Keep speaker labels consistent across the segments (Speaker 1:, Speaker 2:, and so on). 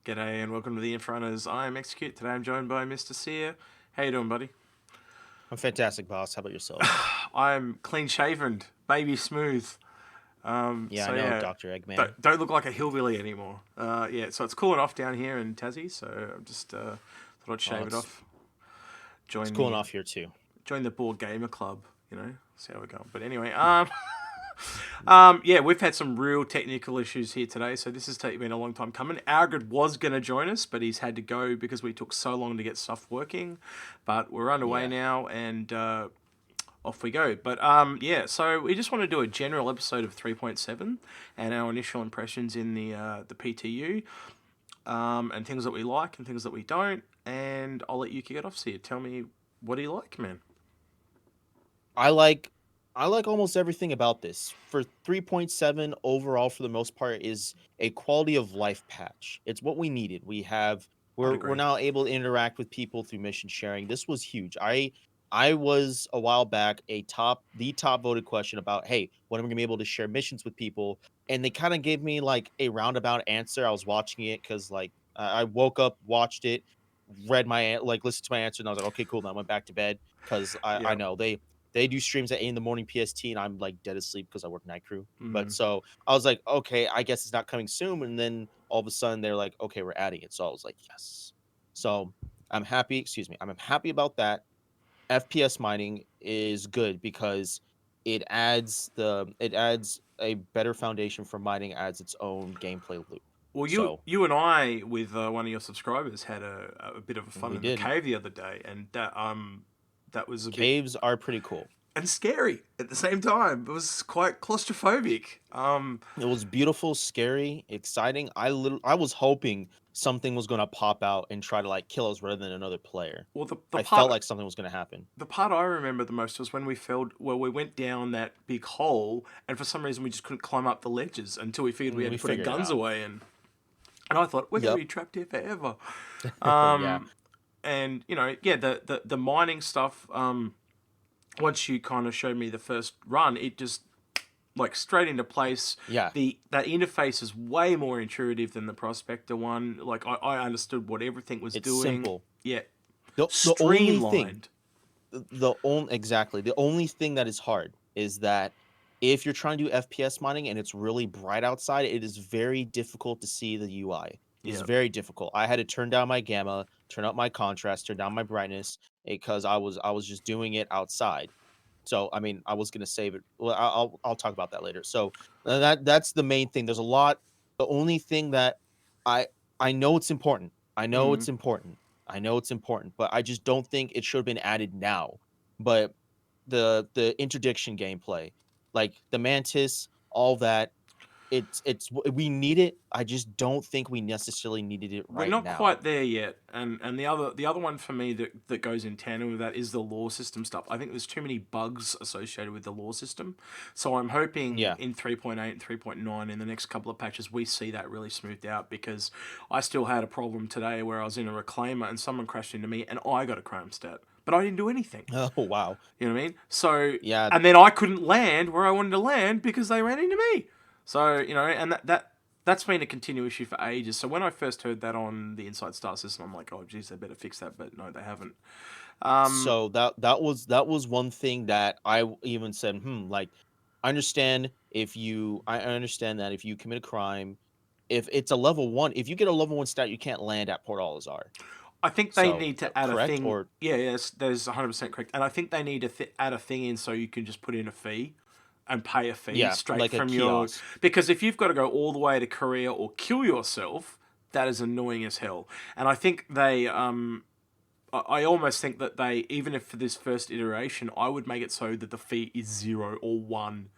Speaker 1: G'day and welcome to the Infrunners. I am Execute. Today I'm joined by Mr. Seer. How you doing, buddy?
Speaker 2: I'm fantastic, boss. How about yourself?
Speaker 1: I'm clean shaven, baby smooth.
Speaker 2: Yeah, I
Speaker 1: So
Speaker 2: know,
Speaker 1: yeah,
Speaker 2: Dr. Eggman.
Speaker 1: don't look like a hillbilly anymore. Yeah, so it's cooling off down here in Tassie, so I'm just thought I'd
Speaker 2: Oh,
Speaker 1: shave it
Speaker 2: it's
Speaker 1: off.
Speaker 2: it's
Speaker 1: Join
Speaker 2: cooling
Speaker 1: the
Speaker 2: off here too.
Speaker 1: join the board gamer club. See how we're going. But anyway, yeah, we've had some real technical issues here today, so this has been a long time coming. Algrid was going to join us, but he's had to go because we took so long to get stuff working. But we're underway
Speaker 2: Yeah.
Speaker 1: now, and off we go. But yeah, so we just want to do a general episode of 3.7 and our initial impressions in the PTU, and things that we like and things that we don't. And I'll let you kick it off, Sia. Tell me, what do you like, man?
Speaker 2: I like I like almost everything about this. For 3.7 overall for the most part is a quality of life patch. It's what we needed.
Speaker 1: I'd
Speaker 2: We're
Speaker 1: agree.
Speaker 2: now able to interact with people through mission sharing. This was huge. I was a while back the top voted question about, hey, when am I gonna be able to share missions with people? And they kind of gave me like a roundabout answer. I was watching it because like I woke up, watched it, listened to my answer, and I was like, okay, cool. Then I went back to bed because I
Speaker 1: Yeah.
Speaker 2: know they do streams at 8 in the morning PST, and I'm like dead asleep because I work night crew. But
Speaker 1: Mm.
Speaker 2: so I was like, okay, I guess it's not coming soon. And then all of a sudden they're like, okay, we're adding it. So I was like, yes. So I'm happy. Excuse me. I'm happy about that. FPS mining is good because it adds a better foundation for mining as its own gameplay loop.
Speaker 1: Well, you
Speaker 2: So
Speaker 1: you and I with one of your subscribers had a bit of a fun
Speaker 2: we
Speaker 1: in the
Speaker 2: did.
Speaker 1: cave the other day, and that was a bit
Speaker 2: Caves are pretty cool.
Speaker 1: and scary at the same time. It was quite claustrophobic.
Speaker 2: It was beautiful, scary, exciting. I was hoping something was gonna pop out and try to like kill us rather than another player.
Speaker 1: Well,
Speaker 2: I felt like something was gonna happen.
Speaker 1: the part I remember the most was when we went down that big hole, and for some reason we just couldn't climb up the ledges until we figured we had
Speaker 2: We
Speaker 1: to put our
Speaker 2: figured it
Speaker 1: guns
Speaker 2: out.
Speaker 1: away, and I thought we're gonna
Speaker 2: Yep.
Speaker 1: be trapped here forever.
Speaker 2: Yeah.
Speaker 1: And yeah, the mining stuff. Once you kind of showed me the first run, it just like straight into place.
Speaker 2: Yeah.
Speaker 1: That interface is way more intuitive than the Prospector one. Like I understood what everything was
Speaker 2: It's
Speaker 1: doing.
Speaker 2: simple.
Speaker 1: Yeah,
Speaker 2: The only thing
Speaker 1: streamlined.
Speaker 2: the only exactly the only thing that is hard is that if you're trying to do FPS mining and it's really bright outside, it is very difficult to see the UI. It's
Speaker 1: Yeah.
Speaker 2: very difficult. I had to turn down my gamma, turn up my contrast, turn down my brightness because I was just doing it outside. So I mean, I was gonna save it. Well, I'll talk about that later. So that's the main thing. There's a lot. The only thing that I I know it's important. I know
Speaker 1: Mm.
Speaker 2: it's important. I know it's important, but I just don't think it should have been added now. But the interdiction gameplay, like the mantis, all that, we need it. I just don't think we necessarily needed it
Speaker 1: We're
Speaker 2: right
Speaker 1: not
Speaker 2: now.
Speaker 1: quite there yet, and the other one for me that goes in tandem with that is the lore system stuff. I think there's too many bugs associated with the lore system, so I'm hoping
Speaker 2: Yeah,
Speaker 1: in 3.8 and 3.9 in the next couple of patches we see that really smoothed out, because I still had a problem today where I was in a reclaimer and someone crashed into me and I got a chrome stat, but I didn't do anything.
Speaker 2: oh wow,
Speaker 1: You know what I mean? So,
Speaker 2: yeah.
Speaker 1: and then I couldn't land where I wanted to land because they ran into me. So, and that's been a continual issue for ages. So when I first heard that on the Inside Star system, I'm like, oh, geez, they better fix that. But no, they haven't. Um,
Speaker 2: So that was one thing that even said, like I understand that if you commit a crime, if it's a level one, if you get a level one stat, you can't land at Port Olisar.
Speaker 1: I think they
Speaker 2: So
Speaker 1: need to add a
Speaker 2: correct
Speaker 1: thing.
Speaker 2: or
Speaker 1: Yeah, yes, that is 100% correct. And I think they need to add a thing in so you can just put in a fee and pay a fee
Speaker 2: yeah,
Speaker 1: straight
Speaker 2: like a
Speaker 1: from your.
Speaker 2: kiosk.
Speaker 1: Because if you've got to go all the way to Korea or kill yourself, that is annoying as hell. And I think I almost think that they, even if for this first iteration, I would make it so that the fee is 0 or 1,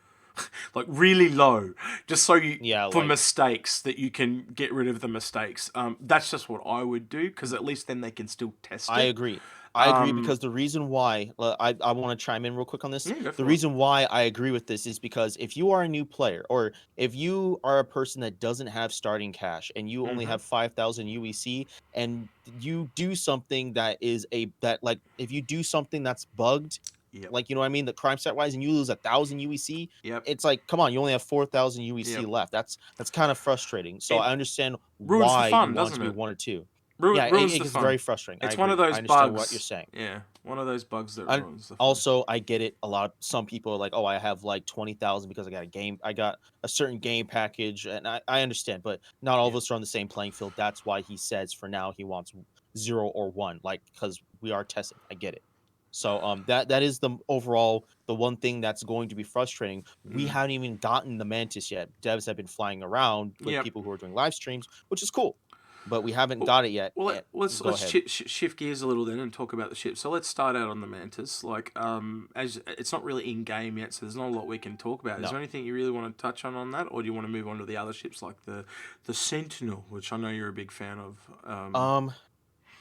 Speaker 1: like really low, just so you
Speaker 2: Yeah,
Speaker 1: for
Speaker 2: like
Speaker 1: mistakes that you can get rid of the mistakes. That's just what I would do, because at least then they can still test
Speaker 2: I
Speaker 1: it.
Speaker 2: agree. I agree
Speaker 1: Um,
Speaker 2: because the reason why I want to chime in real quick on this.
Speaker 1: yeah, go
Speaker 2: The
Speaker 1: for it.
Speaker 2: reason why I agree with this is because if you are a new player or if you are a person that doesn't have starting cash and you only
Speaker 1: Mm-hmm.
Speaker 2: have 5,000 UEC and you do something that is a that like if you do something that's bugged,
Speaker 1: Yep.
Speaker 2: Like, you know what I mean? The crime stat wise, and you lose 1,000 UEC.
Speaker 1: Yep.
Speaker 2: It's like, come on, you only have 4,000 UEC
Speaker 1: Yep.
Speaker 2: left. That's kind of frustrating. So
Speaker 1: It
Speaker 2: I understand
Speaker 1: ruins the
Speaker 2: why you
Speaker 1: fun,
Speaker 2: want it to
Speaker 1: doesn't
Speaker 2: be
Speaker 1: it?
Speaker 2: 1 or 2. Yeah,
Speaker 1: Ruins
Speaker 2: it
Speaker 1: the
Speaker 2: gets
Speaker 1: fun.
Speaker 2: very frustrating. I
Speaker 1: It's one of
Speaker 2: agree. I
Speaker 1: those
Speaker 2: understand what you're
Speaker 1: bugs.
Speaker 2: saying.
Speaker 1: Yeah, one of those bugs that
Speaker 2: And
Speaker 1: ruins the fun.
Speaker 2: also, I get it. Some people are like, "Oh, I have like 20,000 because I got a certain game package," and I understand, but not all of
Speaker 1: Yeah.
Speaker 2: us are on the same playing field. That's why he says for now he wants 0 or 1, like because we are testing. I get it. So that is the overall the one thing that's going to be frustrating. We
Speaker 1: Mm.
Speaker 2: haven't even gotten the Mantis yet. Devs have been flying around with
Speaker 1: Yep.
Speaker 2: people who are doing live streams, which is cool, but we haven't
Speaker 1: Well,
Speaker 2: got it yet.
Speaker 1: well,
Speaker 2: And go
Speaker 1: let's
Speaker 2: ahead.
Speaker 1: shift gears a little then and talk about the ship. So let's start out on the Mantis. Like, as it's not really in game yet, so there's not a lot we can talk about. Is
Speaker 2: No.
Speaker 1: there anything you really want to touch on that, or do you want to move on to the other ships like the Sentinel, which I know you're a big fan of?
Speaker 2: Um,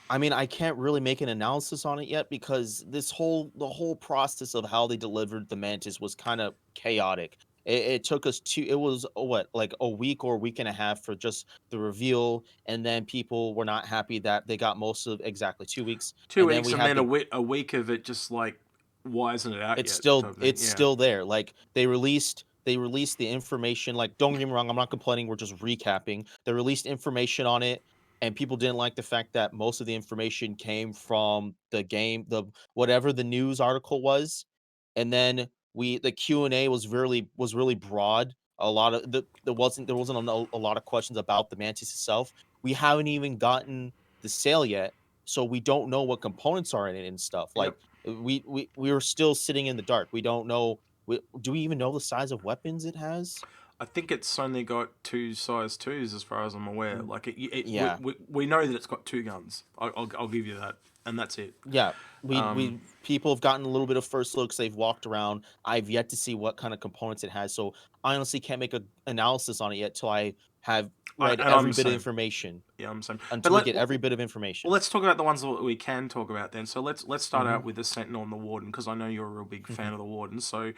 Speaker 2: I mean, I can't really make an analysis on it yet because the whole process of how they delivered the Mantis was kind of chaotic. It took us it was what, like a week or a week and a half for just the reveal, and then people were not happy that they got most of exactly 2 weeks,
Speaker 1: Two
Speaker 2: and then
Speaker 1: weeks
Speaker 2: we
Speaker 1: and
Speaker 2: had
Speaker 1: then
Speaker 2: the
Speaker 1: a week of it just like why isn't it out yet type of thing.
Speaker 2: it's
Speaker 1: Yeah.
Speaker 2: still there. Like they released the information. Like, don't get me wrong, I'm not complaining. We're just recapping. They released information on it, and people didn't like the fact that most of the information came from the game, the whatever the news article was, and then the Q&A was really broad. A lot of there wasn't a lot of questions about the Mantis itself. We haven't even gotten the sale yet, so we don't know what components are in it and stuff.
Speaker 1: Yep.
Speaker 2: Like we were still sitting in the dark. We don't know. Do we even know the size of weapons it has?
Speaker 1: I think it's only got two size twos, as far as I'm aware.
Speaker 2: Mm,
Speaker 1: Like
Speaker 2: yeah,
Speaker 1: we know that it's got two guns. I'll give you that, and that's it.
Speaker 2: yeah.
Speaker 1: Um,
Speaker 2: We people have gotten a little bit of first looks. They've walked around. I've yet to see what kind of components it has, so I honestly can't make an analysis on it yet till I have read
Speaker 1: I'm
Speaker 2: every
Speaker 1: the
Speaker 2: bit of
Speaker 1: same.
Speaker 2: information.
Speaker 1: Yeah, I'm the same. But
Speaker 2: Until we get every bit of information.
Speaker 1: let's talk about the ones that we can talk about then. So let's start
Speaker 2: Hmm.
Speaker 1: out with the Sentinel and the Warden because I know you're a real big fan
Speaker 2: Hmm.
Speaker 1: of the Warden. So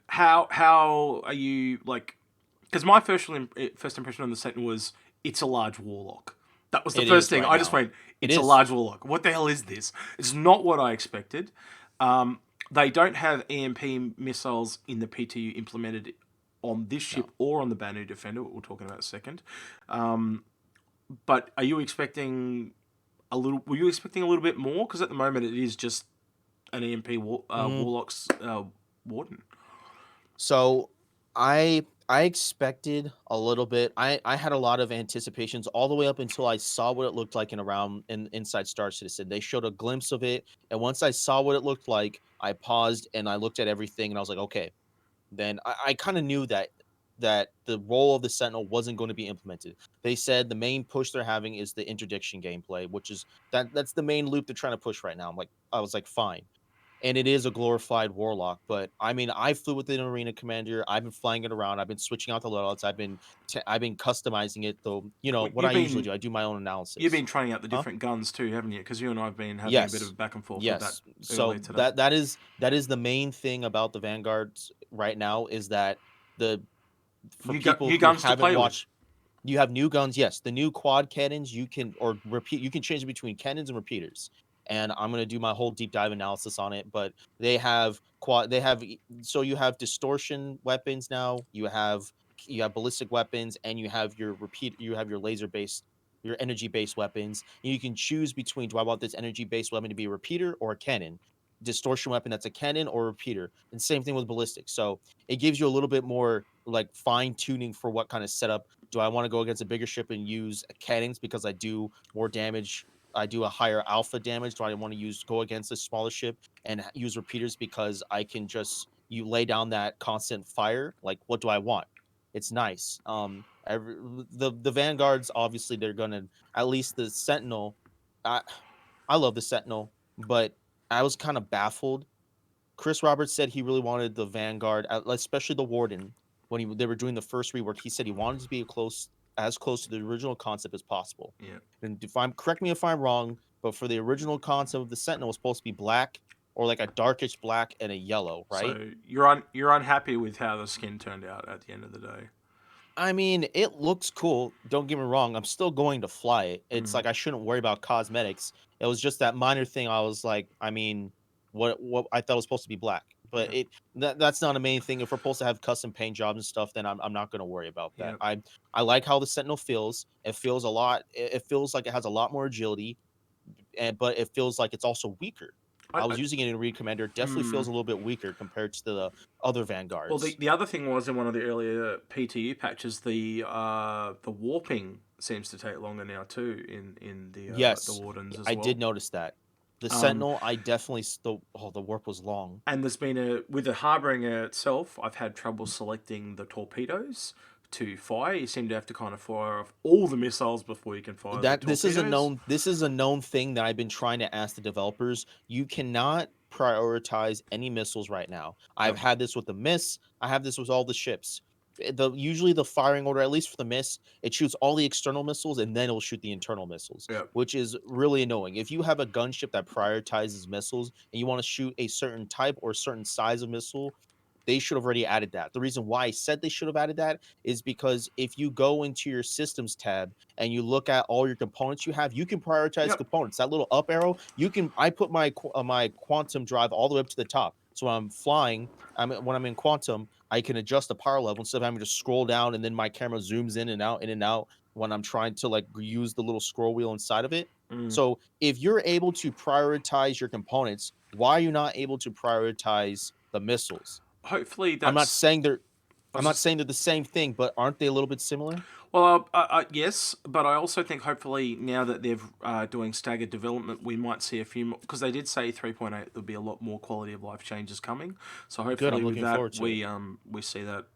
Speaker 1: how are you like? Because my first impression on the Sentinel was it's a large warlock. That was the
Speaker 2: It
Speaker 1: first
Speaker 2: is
Speaker 1: thing.
Speaker 2: right
Speaker 1: I just
Speaker 2: now.
Speaker 1: went,
Speaker 2: It
Speaker 1: it's a
Speaker 2: is.
Speaker 1: large warlock. What the hell is this? It's not what I expected. They don't have EMP missiles in the PTU implemented on this
Speaker 2: No.
Speaker 1: ship or on the Banu Defender, what we're talking about in a second. But are you expecting a little? Were you expecting a little bit more? Because at the moment it is just an
Speaker 2: Mm,
Speaker 1: Warlock's Warden.
Speaker 2: So I expected a little bit. I had a lot of anticipations all the way up until I saw what it looked like inside Star Citizen. They showed a glimpse of it, and once I saw what it looked like, I paused and I looked at everything and I was like, okay. Then I kind of knew that the role of the Sentinel wasn't going to be implemented. They said the main push they're having is the interdiction gameplay, which is that's the main loop they're trying to push right now. I was like, fine. And it is a glorified warlock, but I mean, I flew with an arena commander. I've been flying it around. I've been switching out the loadouts. I've been customizing it though. You know
Speaker 1: Well,
Speaker 2: what I usually do. I do my own
Speaker 1: you've
Speaker 2: analysis.
Speaker 1: been trying out the
Speaker 2: Huh?
Speaker 1: different guns too, haven't you? Because you and I have been having a bit
Speaker 2: Yes.
Speaker 1: of back and forth with that
Speaker 2: Yes.
Speaker 1: earlier
Speaker 2: So
Speaker 1: today.
Speaker 2: that is the main thing about the Vanguards right now is that the for people
Speaker 1: New
Speaker 2: who
Speaker 1: guns to
Speaker 2: haven't
Speaker 1: play with.
Speaker 2: watched, you have new guns. Yes, the new quad cannons you can or repeat. You can change between cannons and repeaters. And I'm gonna do my whole deep dive analysis on it. But they have quad. They have so you have distortion weapons now. You have ballistic weapons, and you have your repeat. You have your laser based. Your energy based weapons. And you can choose between do I want this energy based weapon to be a repeater or a cannon? Distortion weapon that's a cannon or a repeater. And same thing with ballistic. So it gives you a little bit more like fine tuning for what kind of setup. Do I want to go against a bigger ship and use cannons because I do more damage? I do a higher alpha damage. Do I want to go against a smaller ship and use repeaters because I can just you lay down that constant fire? Like, what do I want? It's nice. The vanguards obviously they're gonna at least the sentinel. I I love the sentinel, but I was kind of baffled. Chris Roberts said he really wanted the Vanguard, especially the Warden, when they were doing the first rework. He said he wanted to be as close to the original concept as possible.
Speaker 1: Yeah.
Speaker 2: And if I'm correct me if I'm wrong, but for the original concept of the Sentinel was supposed to be black or like a darkish black and a yellow, right?
Speaker 1: So you're unhappy with how the skin turned out at the end of the day.
Speaker 2: I mean, it looks cool. Don't get me wrong. I'm still going to fly it. It's
Speaker 1: Mm.
Speaker 2: like I shouldn't worry about cosmetics. It was just that minor thing. I was like, I mean, what I thought it was supposed to be black. But
Speaker 1: Yeah.
Speaker 2: that's not a main thing. If we're supposed to have custom paint jobs and stuff, then I'm not going to worry about that.
Speaker 1: Yeah.
Speaker 2: I like how the Sentinel feels. It feels a lot. It feels like it has a lot more agility, but it feels like it's also weaker. I
Speaker 1: I
Speaker 2: was using it in Reed Commander. It definitely
Speaker 1: hmm.
Speaker 2: feels a little bit weaker compared to the other
Speaker 1: Well,
Speaker 2: Vanguards.
Speaker 1: the other thing was in one of the earlier PTU patches, the warping seems to take longer now too in the
Speaker 2: Yes,
Speaker 1: Wardens as
Speaker 2: I
Speaker 1: well.
Speaker 2: did notice that. The
Speaker 1: Um,
Speaker 2: Sentinel, I definitely the warp was long.
Speaker 1: and there's been with the Harbinger itself, I've had trouble selecting the torpedoes to fire. You seem to have to kind of fire off all the missiles before you can fire the
Speaker 2: That
Speaker 1: torpedoes.
Speaker 2: this is a known thing that I've been trying to ask the developers. You cannot prioritize any missiles right now. I've
Speaker 1: Yep.
Speaker 2: had this with the Miss. I have this with all the ships. Usually the firing order, at least for the Miss, it shoots all the external missiles and then it'll shoot the internal missiles,
Speaker 1: Yep.
Speaker 2: which is really annoying. If you have a gunship that prioritizes missiles and you want to shoot a certain type or certain size of missile, they should have already added that. The reason why I said they should have added that is because if you go into your systems tab and you look at all your components you have, you can prioritize
Speaker 1: Yep.
Speaker 2: components. That little up arrow, you can. I put my quantum drive all the way up to the top. So when I'm flying, when I'm in quantum, I can adjust the power level instead of having to scroll down and then my camera zooms in and out, in and out when I'm trying to like use the little scroll wheel inside of it.
Speaker 1: Mm.
Speaker 2: So if you're able to prioritize your components, why are you not able to prioritize the missiles?
Speaker 1: Hopefully
Speaker 2: I'm not
Speaker 1: that's.
Speaker 2: saying they're
Speaker 1: I
Speaker 2: I'm
Speaker 1: was
Speaker 2: not
Speaker 1: just
Speaker 2: saying they're the same thing, but aren't they a little bit similar?
Speaker 1: Well, yes, but I also think hopefully now that they're doing staggered development, we might see a few more because they did say 3.8 there'll be a lot more quality of life changes coming. So
Speaker 2: Good.
Speaker 1: hopefully
Speaker 2: I'm
Speaker 1: with
Speaker 2: looking
Speaker 1: that
Speaker 2: forward to it.
Speaker 1: we see that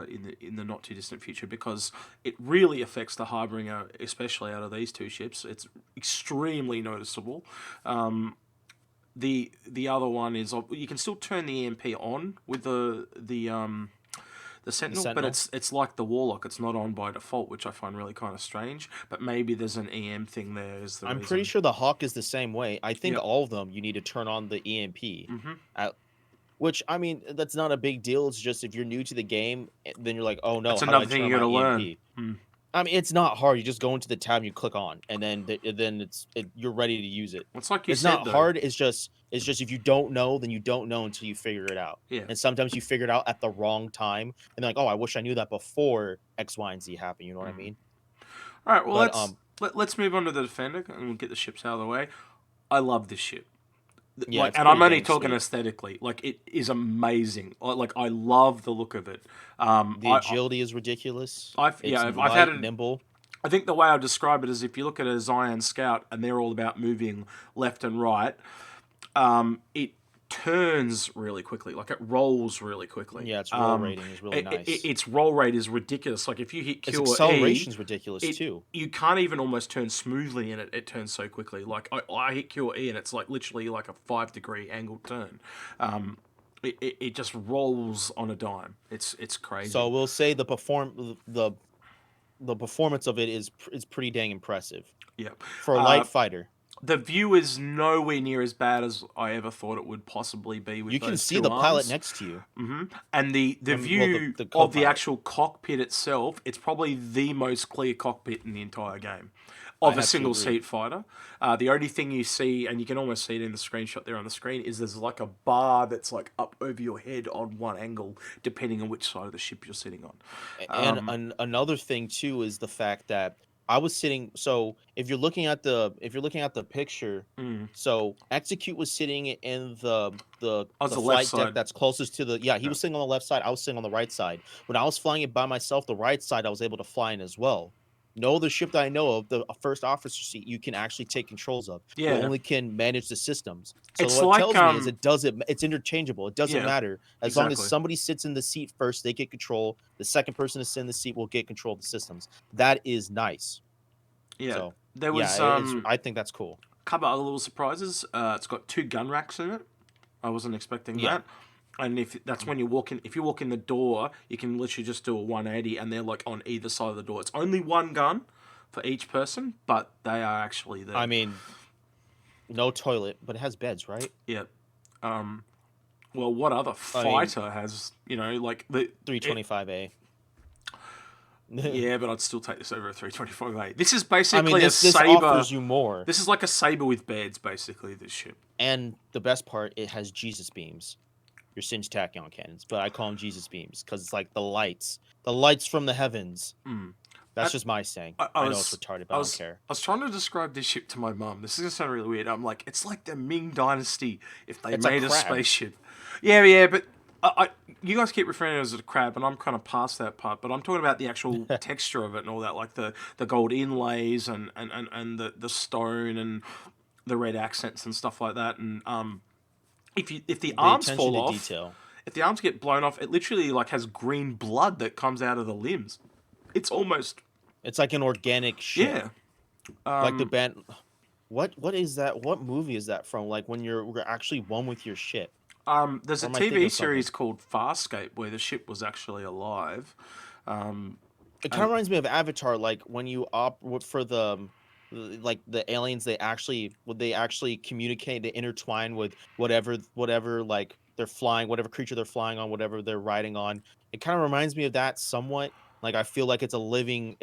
Speaker 1: in the not too distant future because it really affects the Harbinger, especially out of these two ships. It's extremely noticeable. Um, the other one is you can still turn the EMP on with the
Speaker 2: The
Speaker 1: Sentinel, but
Speaker 2: Sentinel.
Speaker 1: it's like the Warlock. It's not on by default, which I find really kind of strange. But maybe there's an EM thing there is the
Speaker 2: I'm pretty
Speaker 1: reason.
Speaker 2: sure the Hawk is the same way. I think
Speaker 1: Yep.
Speaker 2: all of them you need to turn on the EMP.
Speaker 1: Mm-hmm.
Speaker 2: Which I mean, that's not a big deal. It's just if you're new to the game, then you're like, oh no,
Speaker 1: That's
Speaker 2: how do I
Speaker 1: another thing
Speaker 2: turn on
Speaker 1: you got
Speaker 2: my
Speaker 1: to learn.
Speaker 2: EMP?
Speaker 1: Hmm.
Speaker 2: I mean, it's not hard. You just go into the tab, and you click on, and then you're ready to use it.
Speaker 1: It's like you
Speaker 2: It's
Speaker 1: said
Speaker 2: not
Speaker 1: though.
Speaker 2: hard. It's just if you don't know, then you don't know until you figure it out.
Speaker 1: Yeah.
Speaker 2: And sometimes you figure it out at the wrong time, and they're like, oh, I wish I knew that before X, Y, and Z happened. You know what I
Speaker 1: Mm.
Speaker 2: mean?
Speaker 1: All right. Well,
Speaker 2: But
Speaker 1: let's move on to the Defender and we'll get the ships out of the way. I love this ship.
Speaker 2: yeah,
Speaker 1: Like,
Speaker 2: it's
Speaker 1: and I'm
Speaker 2: pretty
Speaker 1: only
Speaker 2: dang
Speaker 1: talking
Speaker 2: sweet.
Speaker 1: aesthetically. Like, it is amazing. Like, I love the look of it. Um,
Speaker 2: The
Speaker 1: I,
Speaker 2: agility is ridiculous.
Speaker 1: yeah,
Speaker 2: It's
Speaker 1: I've had
Speaker 2: light,
Speaker 1: it.
Speaker 2: nimble.
Speaker 1: I think the way I describe it is if you look at a Zion Scout and they're all about moving left and right, it turns really quickly. Like it rolls really quickly.
Speaker 2: Yeah, its roll rating is really nice.
Speaker 1: Its roll rate is ridiculous. Like if you hit
Speaker 2: Its
Speaker 1: Q or E,
Speaker 2: acceleration is ridiculous
Speaker 1: it
Speaker 2: too.
Speaker 1: you can't even almost turn smoothly in it. It turns so quickly. Like I hit Q or E and it's like literally like a 5 degree angled turn. It just rolls on a dime. It's
Speaker 2: So
Speaker 1: crazy.
Speaker 2: we'll say the performance of it is pretty dang impressive
Speaker 1: Yeah.
Speaker 2: for a
Speaker 1: Uh,
Speaker 2: light fighter.
Speaker 1: the view is nowhere near as bad as I ever thought it would possibly be with
Speaker 2: You can
Speaker 1: those
Speaker 2: see
Speaker 1: two
Speaker 2: the pilot
Speaker 1: arms.
Speaker 2: next to you.
Speaker 1: And the
Speaker 2: Well,
Speaker 1: view
Speaker 2: the
Speaker 1: of the
Speaker 2: co-pilot.
Speaker 1: actual cockpit itself, it's probably the most clear cockpit in the entire game
Speaker 2: I
Speaker 1: of a
Speaker 2: have to
Speaker 1: single
Speaker 2: agree.
Speaker 1: seat fighter. The only thing you see, and you can almost see it in the screenshot there on the screen, is there's like a bar that's like up over your head on one angle, depending on which side of the ship you're sitting on.
Speaker 2: And
Speaker 1: Um,
Speaker 2: another thing too is the fact that I was sitting. So if you're looking at the picture,
Speaker 1: mm,
Speaker 2: so Execute was sitting in
Speaker 1: I was
Speaker 2: the
Speaker 1: the left
Speaker 2: flight deck
Speaker 1: side.
Speaker 2: that's closest to the. Yeah, he
Speaker 1: Yeah.
Speaker 2: was sitting on the left side. I was sitting on the right side. When I was flying it by myself, the right side I was able to fly in as well. No other ship that I know of, the first officer seat, you can actually take controls of. You
Speaker 1: Yeah.
Speaker 2: only can manage the systems. So
Speaker 1: It's
Speaker 2: what it
Speaker 1: like
Speaker 2: tells me is it's interchangeable. It doesn't
Speaker 1: yeah,
Speaker 2: matter as long as
Speaker 1: exactly.
Speaker 2: somebody sits in the seat first, they get control. The second person to sit in the seat will get control of the systems. That is nice.
Speaker 1: Yeah.
Speaker 2: So
Speaker 1: There
Speaker 2: yeah,
Speaker 1: was
Speaker 2: I think that's cool.
Speaker 1: couple other little surprises. It's got two gun racks in it. I wasn't expecting
Speaker 2: Yeah,
Speaker 1: that. And if that's when you walk in, if you walk in the door, you can literally just do a 180, and they're like on either side of the door. It's only one gun for each person, but they are actually
Speaker 2: I
Speaker 1: there.
Speaker 2: mean, no toilet, but it has beds, right?
Speaker 1: Yeah. Um. Well, what other
Speaker 2: I mean,
Speaker 1: fighter has like the it,
Speaker 2: 325A.
Speaker 1: Yeah, but I'd still take this over a 325A. This is
Speaker 2: I mean,
Speaker 1: basically a
Speaker 2: this
Speaker 1: saber.
Speaker 2: offers you more.
Speaker 1: This is like a saber with beds, basically. This ship.
Speaker 2: And the best part, it has Jesus beams. Your Singe tachyon cannons, but I call them Jesus beams because it's like the lights from the heavens.
Speaker 1: Mm.
Speaker 2: That's just my saying.
Speaker 1: I
Speaker 2: I know it's
Speaker 1: was,
Speaker 2: retarded, but
Speaker 1: I
Speaker 2: I don't
Speaker 1: was,
Speaker 2: care.
Speaker 1: I was trying to describe this ship to my mum. This is gonna sound really weird. I'm like, it's like the Ming Dynasty if they
Speaker 2: It's a
Speaker 1: made a
Speaker 2: crab.
Speaker 1: spaceship. Yeah, but you guys keep referring to it as a crab, and I'm kind of past that part. But I'm talking about the actual texture of it and all that, like the gold inlays and the stone and the red accents and stuff like that. And if the
Speaker 2: The
Speaker 1: arms
Speaker 2: attention
Speaker 1: fall
Speaker 2: to
Speaker 1: off,
Speaker 2: detail.
Speaker 1: if the arms get blown off, it literally like has green blood that comes out of the limbs. It's almost
Speaker 2: It's like an organic ship.
Speaker 1: yeah.
Speaker 2: Like the band. What is that? What movie is that from? Like when we're actually one with your ship.
Speaker 1: There's
Speaker 2: Or
Speaker 1: a
Speaker 2: am I thinking
Speaker 1: TV
Speaker 2: of something?
Speaker 1: series called Farscape where the ship was actually alive. Um,
Speaker 2: It kind
Speaker 1: and
Speaker 2: of reminds me of Avatar, like when you for like the aliens, they actually communicate, they intertwine with whatever like they're flying, whatever creature they're flying on, whatever they're riding on. It kind of reminds me of that somewhat. Like I feel like it's a living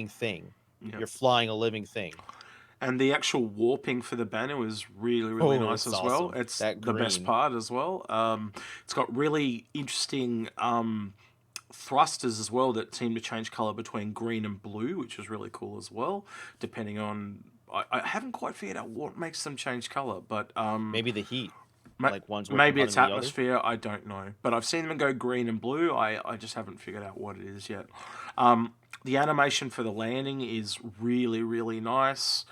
Speaker 2: thing.
Speaker 1: yeah,
Speaker 2: You're flying a living thing.
Speaker 1: and the actual warping for the banner is really
Speaker 2: Oh,
Speaker 1: nice
Speaker 2: it's
Speaker 1: as well.
Speaker 2: awesome.
Speaker 1: It's
Speaker 2: That
Speaker 1: the best
Speaker 2: green.
Speaker 1: part as well. It's got really interesting thrusters as well that seem to change color between green and blue, which is really cool as well. Depending on, I haven't quite figured out what makes them change color, but
Speaker 2: Maybe the heat.
Speaker 1: Ma-
Speaker 2: Like one's working
Speaker 1: maybe
Speaker 2: harder
Speaker 1: it's
Speaker 2: than the other.
Speaker 1: atmosphere. I don't know, but I've seen them go green and blue. I just haven't figured out what it is yet. The animation for the landing is really nice.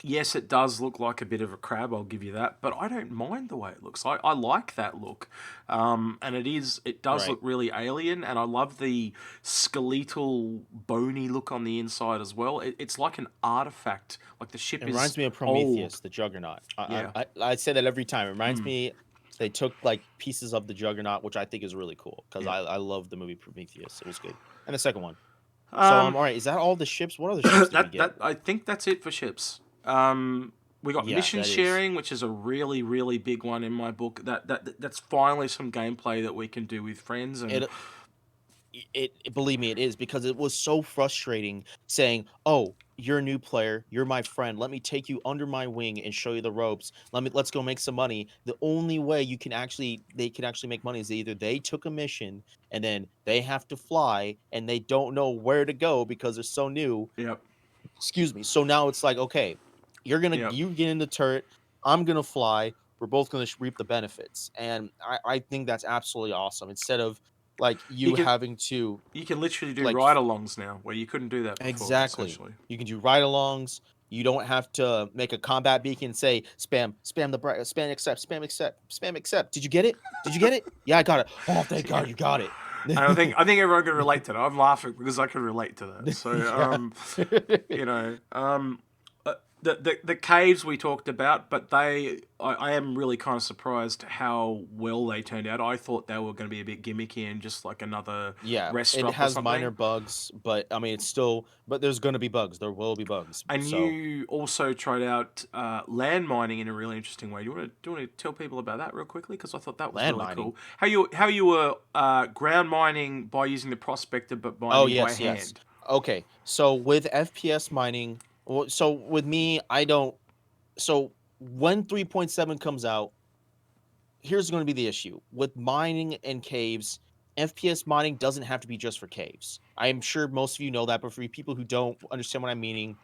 Speaker 1: Yes, it does look like a bit of a crab. I'll give you that, but I don't mind the way it looks. I like that look, and it does
Speaker 2: Right.
Speaker 1: look really alien, and I love the skeletal, bony look on the inside as well. It's like an artifact. Like the ship
Speaker 2: It
Speaker 1: is
Speaker 2: reminds me of
Speaker 1: old.
Speaker 2: Prometheus, the Juggernaut.
Speaker 1: Yeah.
Speaker 2: I say that every time. It reminds
Speaker 1: Mm.
Speaker 2: me they took like pieces of the Juggernaut, which I think is really cool because
Speaker 1: Yeah.
Speaker 2: I love the movie Prometheus. It was good. And the second one. So
Speaker 1: Um,
Speaker 2: all right, is that all the ships? What other ships did we get?
Speaker 1: that I think that's it for ships. We got
Speaker 2: Yeah,
Speaker 1: mission
Speaker 2: that is.
Speaker 1: sharing, which is a really big one in my book. That's finally some gameplay that we can do with friends and
Speaker 2: It believe me, it is because it was so frustrating saying, "Oh, you're a new player, you're my friend. Let me take you under my wing and show you the ropes. Let's go make some money." The only way they can actually make money is either they took a mission and then they have to fly and they don't know where to go because they're so new.
Speaker 1: yep,
Speaker 2: Excuse me. So now it's like, okay,
Speaker 1: yep.
Speaker 2: you get in the turret, I'm gonna fly. We're both gonna reap the benefits, and I think that's absolutely awesome. Instead of like
Speaker 1: You
Speaker 2: you
Speaker 1: can
Speaker 2: having to
Speaker 1: you can literally do
Speaker 2: like
Speaker 1: ride-alongs now, where you couldn't do that before,
Speaker 2: exactly.
Speaker 1: essentially.
Speaker 2: You can do ride-alongs. You don't have to make a combat beacon and say spam the spam accept, spam accept, spam accept. Did you get it? Did you get it? Yeah, I got it. Oh, thank
Speaker 1: Yeah.
Speaker 2: God you got it.
Speaker 1: And I think everyone can relate to that. I'm laughing because I can relate to that. So
Speaker 2: Yeah.
Speaker 1: you know, the caves we talked about, but I am really kind of surprised how well they turned out. I thought they were going to be a bit gimmicky and just like another
Speaker 2: Yeah,
Speaker 1: rest
Speaker 2: it
Speaker 1: stop or
Speaker 2: has minor
Speaker 1: something.
Speaker 2: bugs, but I mean, it's still, but there's going to be bugs. There will be bugs.
Speaker 1: And
Speaker 2: So,
Speaker 1: you also tried out land mining in a really interesting way. Do you want to tell people about that real quickly? Because I thought that was
Speaker 2: land
Speaker 1: really
Speaker 2: mining.
Speaker 1: cool. How you were ground mining by using the prospector, but
Speaker 2: Oh,
Speaker 1: mining by
Speaker 2: yes.
Speaker 1: hand.
Speaker 2: Okay. So with FPS mining, so with me, I don't. So when 3.7 comes out, here's going to be the issue with mining and caves. FPS mining doesn't have to be just for caves. I am sure most of you know that, but for people who don't understand what I'm meaning,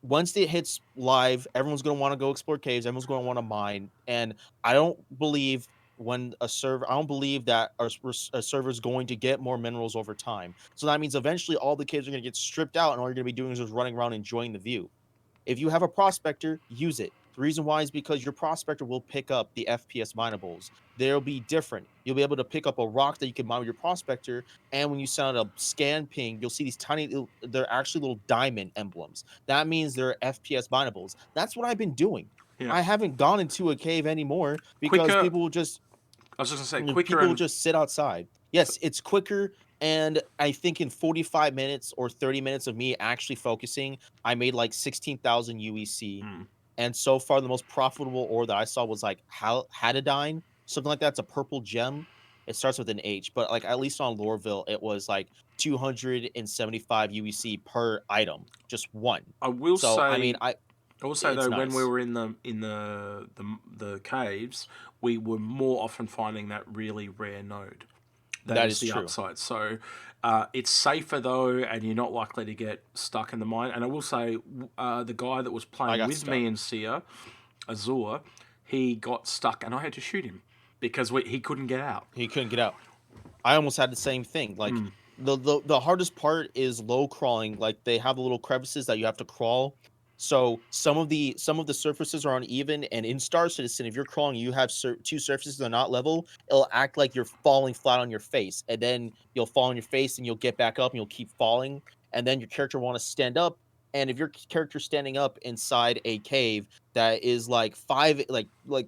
Speaker 2: once it hits live, everyone's going to want to go explore caves. Everyone's going to want to mine, and I don't believe I don't believe that a server is going to get more minerals over time. So that means eventually all the caves are going to get stripped out, and all you're going to be doing is just running around enjoying the view. If you have a prospector, use it. The reason why is because your prospector will pick up the FPS minables. They'll be different. You'll be able to pick up a rock that you can mine with your prospector, and when you send out a scan ping, you'll see these they're actually little diamond emblems. That means they're FPS minables. That's what I've been doing.
Speaker 1: Yeah,
Speaker 2: I haven't gone into a cave anymore because
Speaker 1: quicker. I was just gonna say quicker
Speaker 2: people will
Speaker 1: and
Speaker 2: just sit outside. Yes, it's quicker. And I think in 45 minutes or 30 minutes of me actually focusing, I made like 16,000 UEC.
Speaker 1: mm,
Speaker 2: And so far, the most profitable ore that I saw was like Hadadine, something like that. It's a purple gem. It starts with an H, but like at least on Loreville, it was like 275 UEC per item, just one.
Speaker 1: I will
Speaker 2: So I mean,
Speaker 1: say Also,
Speaker 2: it's
Speaker 1: though, when we
Speaker 2: nice.
Speaker 1: were in the caves, we were more often finding that really rare node. That
Speaker 2: That
Speaker 1: is
Speaker 2: is
Speaker 1: the
Speaker 2: true.
Speaker 1: upside. So it's safer though, and you're not likely to get stuck in the mine. And I will say, the guy that was
Speaker 2: I
Speaker 1: playing
Speaker 2: got
Speaker 1: with me
Speaker 2: stuck.
Speaker 1: in Seer, Azur, he got stuck, and I had to shoot him because he couldn't get out.
Speaker 2: He couldn't get out. I almost had the same thing. Like the hardest part is low crawling. Like they have the little crevices that you have to crawl. So some of the surfaces are uneven, and in Star Citizen, if you're crawling, you have two surfaces that are not level. It'll act like you're falling flat on your face, and then you'll fall on your face, and you'll get back up, and you'll keep falling, and then your character want to stand up. And if your character's standing up inside a cave that is like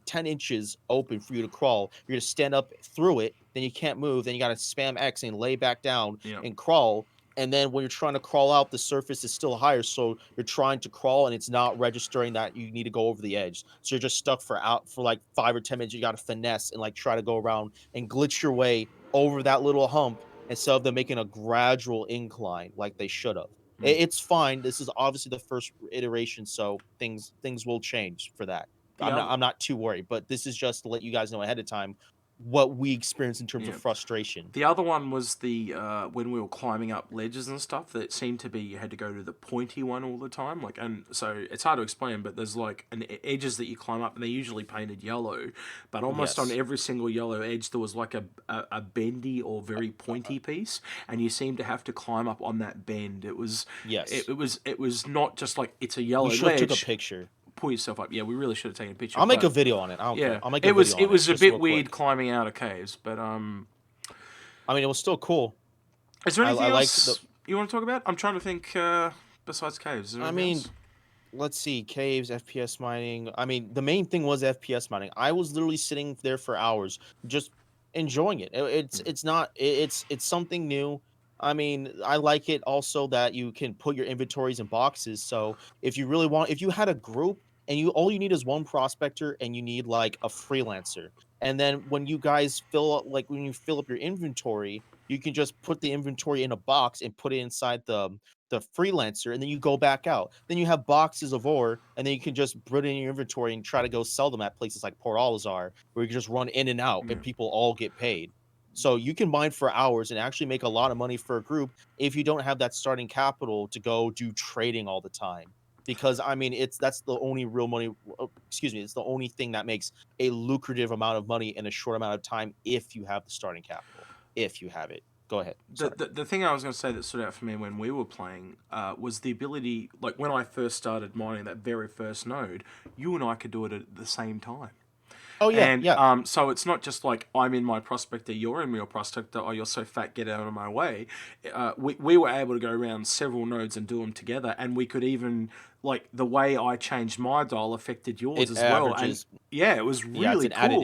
Speaker 2: 10 inches open for you to crawl, you're gonna stand up through it, then you can't move, then you gotta spam X and lay back down
Speaker 1: Yeah.
Speaker 2: and crawl. And then when you're trying to crawl out, the surface is still higher, so you're trying to crawl and it's not registering that you need to go over the edge. So you're just stuck for like 5 or 10 minutes. You gotta finesse and like try to go around and glitch your way over that little hump instead of them making a gradual incline like they should have. It's fine. This is obviously the first iteration, so things will change for that.
Speaker 1: The other,
Speaker 2: I'm not too worried, but this is just to let you guys know ahead of time what we experience in terms of
Speaker 1: yeah.
Speaker 2: frustration.
Speaker 1: The other one was the when we were climbing up ledges and stuff. That seemed to be you had to go to the pointy one all the time. Like, and so it's hard to explain, but there's like edges that you climb up, and they're usually painted yellow. But almost on
Speaker 2: Yes.
Speaker 1: every single yellow edge, there was like a bendy or very pointy piece, and you seemed to have to climb up on that bend.
Speaker 2: Yes.
Speaker 1: It was not just like it's a
Speaker 2: We
Speaker 1: yellow
Speaker 2: should have took a
Speaker 1: ledge.
Speaker 2: picture.
Speaker 1: Pull yourself up. Yeah, we really should have taken a picture,
Speaker 2: I'll make a
Speaker 1: but
Speaker 2: video on it. I don't care.
Speaker 1: yeah,
Speaker 2: I'll make a video
Speaker 1: it
Speaker 2: on it
Speaker 1: was a
Speaker 2: just
Speaker 1: bit
Speaker 2: real
Speaker 1: weird
Speaker 2: quick.
Speaker 1: climbing out of caves, but
Speaker 2: I mean, it was still cool.
Speaker 1: is there anything
Speaker 2: I liked the.
Speaker 1: else you want to talk about? I'm trying to think. Besides caves, is there
Speaker 2: I
Speaker 1: anything
Speaker 2: mean,
Speaker 1: else?
Speaker 2: let's see, caves, FPS mining. I mean, the main thing was FPS mining. I was literally sitting there for hours, just enjoying it. It's not it's something new. I mean, I like it also that you can put your inventories in boxes. So if you really want, if you had a group and you all you need is one prospector and you need like a freelancer, and then when you guys when you fill up your inventory, you can just put the inventory in a box and put it inside the freelancer, and then you go back out. Then you have boxes of ore, and then you can just put it in your inventory and try to go sell them at places like Port Alazar, where you can just run in and out,
Speaker 1: Yeah.
Speaker 2: and people all get paid. So you can mine for hours and actually make a lot of money for a group if you don't have that starting capital to go do trading all the time. Because I mean, that's the only real money. Excuse me, it's the only thing that makes a lucrative amount of money in a short amount of time if you have the starting capital. If you have it, go ahead. Sorry.
Speaker 1: The thing I was going to say that stood out for me when we were playing was the ability, like when I first started mining that very first node, you and I could do it at the same time.
Speaker 2: Oh yeah,
Speaker 1: And
Speaker 2: yeah.
Speaker 1: so it's not just like I'm in my prospector, you're in your prospector, oh, you're so fat, get out of my way. We were able to go around several nodes and do them together, and we could even, like, the way I changed my dial affected yours
Speaker 2: It
Speaker 1: as well. And
Speaker 2: averages.
Speaker 1: yeah, it was
Speaker 2: Yeah, it's
Speaker 1: really
Speaker 2: an
Speaker 1: cool.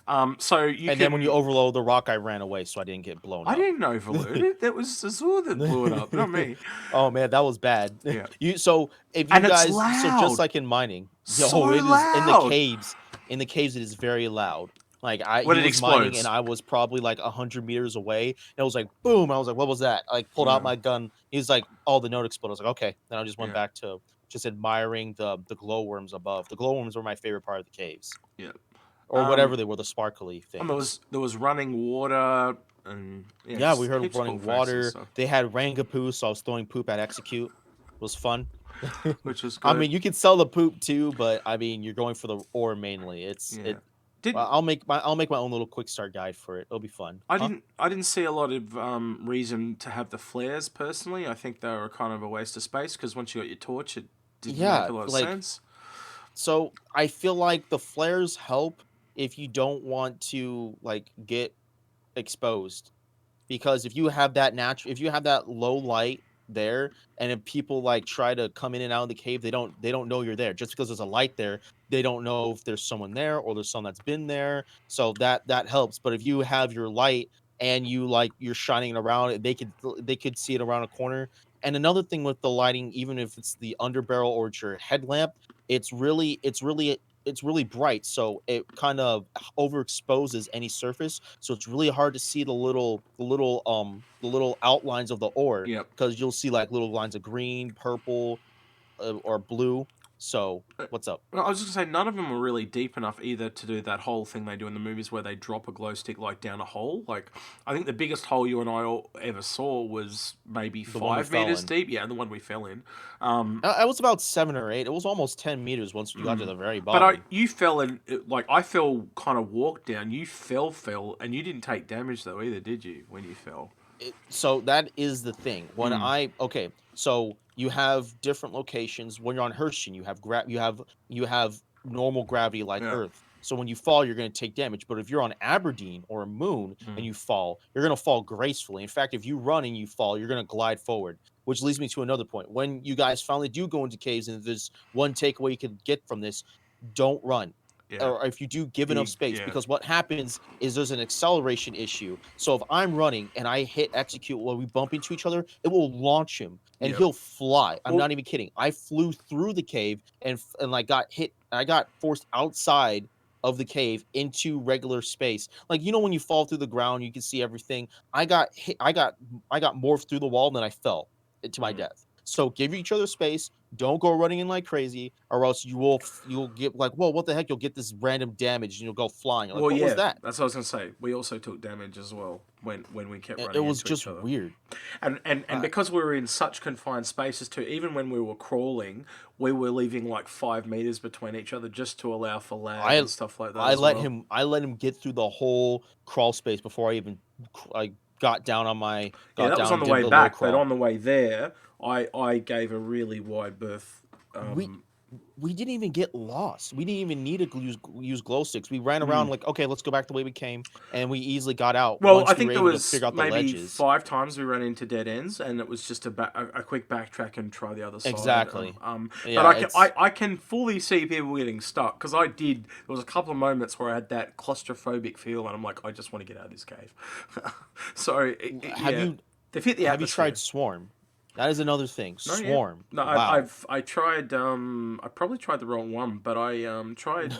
Speaker 2: additive.
Speaker 1: So you
Speaker 2: And then when you
Speaker 1: can.
Speaker 2: overload the rock, I ran away, so I didn't get blown
Speaker 1: I
Speaker 2: up.
Speaker 1: didn't overload it. That was Azur that blew it up, not me.
Speaker 2: Oh man, that was bad.
Speaker 1: Yeah.
Speaker 2: You so if you
Speaker 1: And it's
Speaker 2: guys so just
Speaker 1: loud.
Speaker 2: like in mining,
Speaker 1: So
Speaker 2: oh, it is in the
Speaker 1: loud.
Speaker 2: caves. In the caves, it is very loud. Like
Speaker 1: When
Speaker 2: he
Speaker 1: it
Speaker 2: was mining, and
Speaker 1: explodes.
Speaker 2: I was probably like 100 meters away, and it was like boom. I was like, "What was that?" I like pulled out
Speaker 1: Yeah.
Speaker 2: my gun. He's like, "Oh, the node exploded." I was like, "Okay." Then I just went
Speaker 1: Yeah.
Speaker 2: back to just admiring the glowworms above. The glowworms were my favorite part of the caves,
Speaker 1: Yeah.
Speaker 2: or whatever
Speaker 1: Um,
Speaker 2: they were, the sparkly
Speaker 1: and
Speaker 2: things.
Speaker 1: there was running water and yeah,
Speaker 2: Yeah, we
Speaker 1: just
Speaker 2: heard
Speaker 1: heaps of cool
Speaker 2: running
Speaker 1: facts and
Speaker 2: water.
Speaker 1: stuff,
Speaker 2: They had Rangapoo, so I was throwing poop at execute. It was fun.
Speaker 1: which was
Speaker 2: I
Speaker 1: good.
Speaker 2: mean, you can sell the poop too, but I mean, you're going for the ore mainly. It's
Speaker 1: Yeah.
Speaker 2: it.
Speaker 1: Did
Speaker 2: Well, I'll make my own little quick start guide for it. It'll be fun, huh?
Speaker 1: I didn't see a lot of reason to have the flares personally. I think they were kind of a waste of space because once you got your torch, it didn't make
Speaker 2: Yeah,
Speaker 1: a lot of
Speaker 2: like
Speaker 1: sense.
Speaker 2: so. I feel like the flares help if you don't want to like get exposed. Because if you have that low light there, and if people like try to come in and out of the cave, they don't know you're there. Just because there's a light there, they don't know if there's someone there or there's someone that's been there. So that helps. But if you have your light and you're shining it around, they could see it around a corner. And another thing with the lighting, even if it's the underbarrel or it's your headlamp, it's really it's really bright, so it kind of overexposes any surface. So it's really hard to see the little outlines of the ore
Speaker 1: Yep.
Speaker 2: because you'll see like little lines of green, purple, or blue. So what's up?
Speaker 1: Well, I was just gonna say none of them were really deep enough either to do that whole thing they do in the movies where they drop a glow stick like down a hole. Like, I think the biggest hole you and I all ever saw was maybe
Speaker 2: The one we
Speaker 1: five
Speaker 2: fell
Speaker 1: meters
Speaker 2: in.
Speaker 1: deep. Yeah, the one we fell in.
Speaker 2: I was about 7 or 8. It was almost 10 meters once you got to the very
Speaker 1: But
Speaker 2: bottom.
Speaker 1: you fell in like I fell, kind of walked down. You fell, and you didn't take damage though either, did you? When you fell.
Speaker 2: So that is the thing. When
Speaker 1: Mm,
Speaker 2: I okay, so you have different locations. When you're on Herschel, you have normal gravity like
Speaker 1: yeah.
Speaker 2: Earth. So when you fall, you're going to take damage. But if you're on Aberdeen or a moon and
Speaker 1: Mm.
Speaker 2: you fall, you're going to fall gracefully. In fact, if you run and you fall, you're going to glide forward. Which leads me to another point. When you guys finally do go into caves, and there's one takeaway you could get from this: don't run,
Speaker 1: Yeah.
Speaker 2: or if you do, give enough space,
Speaker 1: Yeah.
Speaker 2: because what happens is there's an acceleration issue. So if I'm running and I hit execute while we bump into each other, it will launch him and
Speaker 1: Yep.
Speaker 2: he'll fly. I'm
Speaker 1: Well,
Speaker 2: not even kidding. I flew through the cave and like got hit. I got forced outside of the cave into regular space. Like, when you fall through the ground, you can see everything. I got hit. I got morphed through the wall and then I fell to my
Speaker 1: mm.
Speaker 2: death. So give each other space. Don't go running in like crazy, or else you'll get like, whoa, what the heck? You'll get this random damage and you'll go flying. You're like,
Speaker 1: Well,
Speaker 2: what was
Speaker 1: yeah,
Speaker 2: that?
Speaker 1: that's what I was gonna say. We also took damage as well when we kept
Speaker 2: It
Speaker 1: running
Speaker 2: was
Speaker 1: into each
Speaker 2: just
Speaker 1: other.
Speaker 2: weird.
Speaker 1: And
Speaker 2: Uh,
Speaker 1: because we were in such confined spaces too, even when we were crawling, we were leaving like 5 meters between each other just to allow for lag
Speaker 2: I
Speaker 1: and stuff like that
Speaker 2: I
Speaker 1: as
Speaker 2: let
Speaker 1: well.
Speaker 2: him I let him get through the whole crawl space before I even I
Speaker 1: Yeah,
Speaker 2: got
Speaker 1: that was
Speaker 2: down
Speaker 1: on
Speaker 2: and
Speaker 1: the
Speaker 2: did
Speaker 1: way
Speaker 2: the low
Speaker 1: back, but
Speaker 2: crawl.
Speaker 1: on the way there, I gave a really wide berth.
Speaker 2: We we didn't even get lost. We didn't even need to use glow sticks. We ran
Speaker 1: Mm.
Speaker 2: around like, okay, let's go back the way we came, and we easily got out
Speaker 1: Well, I
Speaker 2: once we were
Speaker 1: think there
Speaker 2: able to
Speaker 1: was
Speaker 2: figure out the
Speaker 1: maybe
Speaker 2: ledges.
Speaker 1: 5 times we ran into dead ends, and it was just a quick backtrack and try the other side.
Speaker 2: Exactly.
Speaker 1: But
Speaker 2: Yeah, it's
Speaker 1: I can fully see people getting stuck because I did. There was a couple of moments where I had that claustrophobic feel, and I'm like, I just want to get out of this cave. So
Speaker 2: have
Speaker 1: yeah,
Speaker 2: you
Speaker 1: they've hit the
Speaker 2: have you tried
Speaker 1: atmosphere.
Speaker 2: Swarm? That is another thing.
Speaker 1: No, yeah.
Speaker 2: Swarm.
Speaker 1: No,
Speaker 2: Wow.
Speaker 1: I tried I probably tried the wrong one, but I tried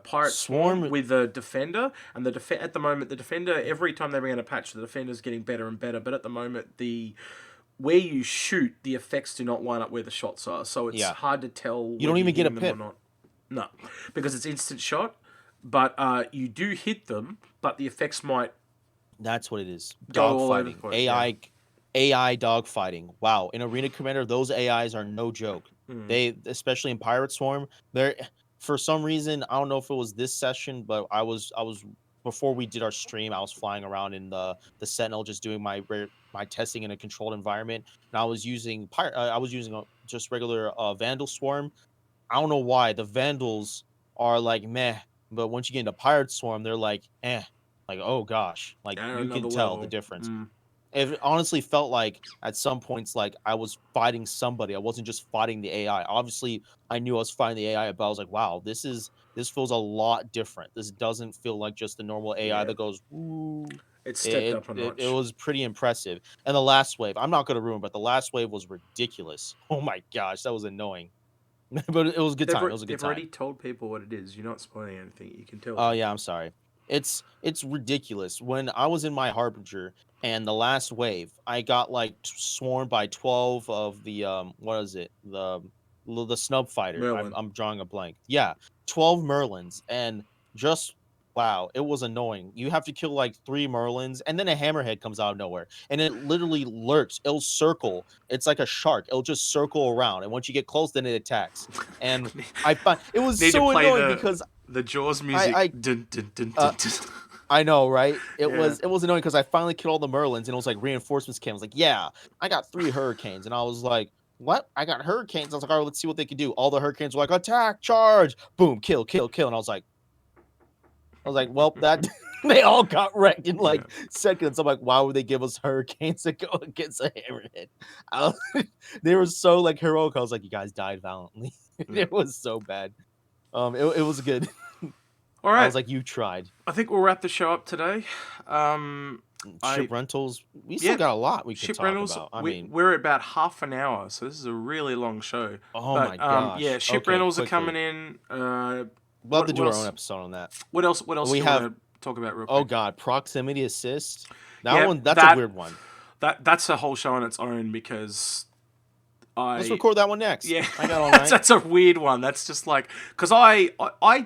Speaker 1: Pirate Swarm
Speaker 2: Swarm.
Speaker 1: with the Defender, and at the moment the Defender, every time they bring in a patch, the Defender's getting better and better, but at the moment the where you shoot, the effects do not line up where the shots are, so it's
Speaker 2: Yeah.
Speaker 1: hard to tell
Speaker 2: You
Speaker 1: whether
Speaker 2: don't
Speaker 1: you're
Speaker 2: even get a
Speaker 1: hitting them or
Speaker 2: pip.
Speaker 1: not. No, because it's instant shot, but you do hit them, but the effects might
Speaker 2: That's what it is.
Speaker 1: go all over the
Speaker 2: Dogfighting.
Speaker 1: place. Yeah.
Speaker 2: AI dogfighting. Wow. In Arena Commander, those AIs are no joke.
Speaker 1: Mm.
Speaker 2: They, especially in Pirate Swarm, they're for some reason, I don't know if it was this session, but I was before we did our stream, I was flying around in the Sentinel just doing my testing in a controlled environment, and I was using just regular Vandal Swarm. I don't know why the Vandals are like meh, but once you get into Pirate Swarm, they're like eh, like oh gosh, like
Speaker 1: At
Speaker 2: you
Speaker 1: another
Speaker 2: can tell the
Speaker 1: level.
Speaker 2: difference.
Speaker 1: Mm.
Speaker 2: It honestly felt like at some points like I was fighting somebody. I wasn't just fighting the AI. Obviously, I knew I was fighting the AI, but I was like, wow, this feels a lot different. This doesn't feel like just the normal AI
Speaker 1: Yeah,
Speaker 2: that goes ooh.
Speaker 1: it's stepped
Speaker 2: It,
Speaker 1: up a
Speaker 2: it it
Speaker 1: notch.
Speaker 2: was pretty impressive. And the last wave, I'm not gonna ruin, but the last wave was ridiculous. Oh my gosh, that was annoying. But it was a good time. It was a good
Speaker 1: They've
Speaker 2: time.
Speaker 1: already told people what it is. You're not spoiling anything. You can tell
Speaker 2: Oh
Speaker 1: them.
Speaker 2: yeah, I'm sorry. It's ridiculous. When I was in my Harbinger and the last wave, I got like swarmed by 12 of the what is it? The snub fighter. I'm
Speaker 1: Merlin.
Speaker 2: I'm drawing a blank. Yeah, 12 Merlins, and just wow, it was annoying. You have to kill like 3 Merlins and then a hammerhead comes out of nowhere and it literally lurks. It'll circle. It's like a shark. It'll just circle around, and once you get close then it attacks. And I find it was
Speaker 1: Need to
Speaker 2: so
Speaker 1: play
Speaker 2: annoying because
Speaker 1: the Jaws
Speaker 2: I
Speaker 1: music.
Speaker 2: I
Speaker 1: Dun, dun, dun,
Speaker 2: uh
Speaker 1: dun, dun.
Speaker 2: I know, right? It
Speaker 1: Yeah.
Speaker 2: was it was annoying because I finally killed all the Merlins and it was like reinforcements came. I was like, yeah, I got 3 hurricanes. And I was like, what? I got hurricanes. I was like, all right, let's see what they can do. All the hurricanes were like, attack, charge, boom, kill, kill, kill. And I was like, well, that they all got wrecked in
Speaker 1: Yeah.
Speaker 2: like seconds. I'm like, why would they give us hurricanes to go against a hammerhead? I was- they were so like heroic. I was like, you guys died valiantly.
Speaker 1: Yeah.
Speaker 2: It was so bad. It was good.
Speaker 1: All
Speaker 2: I
Speaker 1: right.
Speaker 2: was like, you tried.
Speaker 1: I think we'll wrap the show up today. I
Speaker 2: Ship rentals, we still
Speaker 1: yeah.
Speaker 2: got a lot we could
Speaker 1: Ship
Speaker 2: talk
Speaker 1: rentals.
Speaker 2: about. I mean,
Speaker 1: We're at about half an hour, so this is a really long show.
Speaker 2: oh
Speaker 1: But
Speaker 2: my
Speaker 1: yeah,
Speaker 2: gosh.
Speaker 1: ship
Speaker 2: Okay,
Speaker 1: rentals are coming
Speaker 2: quickly.
Speaker 1: in.
Speaker 2: We'll have to
Speaker 1: what
Speaker 2: do our own
Speaker 1: else?
Speaker 2: episode on that.
Speaker 1: What else? What else
Speaker 2: We
Speaker 1: do you
Speaker 2: have,
Speaker 1: want to talk about real
Speaker 2: oh
Speaker 1: quick?
Speaker 2: god, proximity assist. That
Speaker 1: Yeah,
Speaker 2: one, that's a weird one.
Speaker 1: that's a whole show on its own because
Speaker 2: Let's
Speaker 1: I
Speaker 2: record that one next.
Speaker 1: yeah,
Speaker 2: I got all night.
Speaker 1: that's a weird one. That's just like because I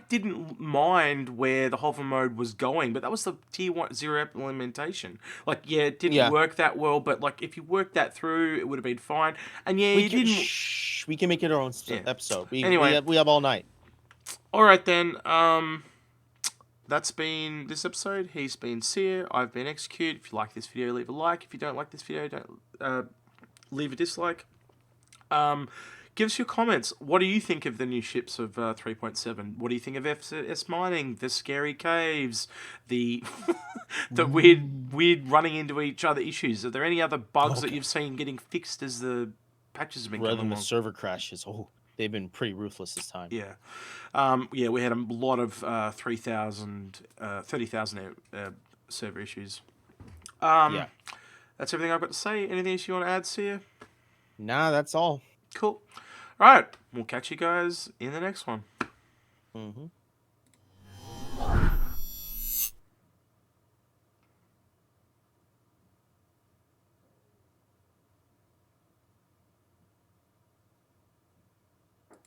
Speaker 1: didn't mind where the hover mode was going, but that was the tier 0 implementation. Like yeah, it didn't
Speaker 2: Yeah.
Speaker 1: work that well, but like if you worked that through, it would have been fine. And yeah,
Speaker 2: We
Speaker 1: you
Speaker 2: can,
Speaker 1: didn't.
Speaker 2: we can make it our own
Speaker 1: Yeah.
Speaker 2: episode.
Speaker 1: Anyway.
Speaker 2: We have all night.
Speaker 1: All right then. That's been this episode. He's been Seer. I've been Execute. If you like this video, leave a like. If you don't like this video, don't leave a dislike. Give us your comments. What do you think of the new ships of 3.7? What do you think of FS mining, the scary caves, the the weird running into each other issues? Are there any other bugs that you've seen getting fixed as the patches have been
Speaker 2: Rather
Speaker 1: coming
Speaker 2: than the
Speaker 1: along?
Speaker 2: server crashes. Oh, they've been pretty ruthless this time.
Speaker 1: Yeah. Yeah, we had a lot of 30,000 server issues.
Speaker 2: Yeah.
Speaker 1: That's everything I've got to say. Anything else you want to add, Sia?
Speaker 2: Nah, that's all.
Speaker 1: Cool. All right. We'll catch you guys in the next one.
Speaker 2: Mm-hmm.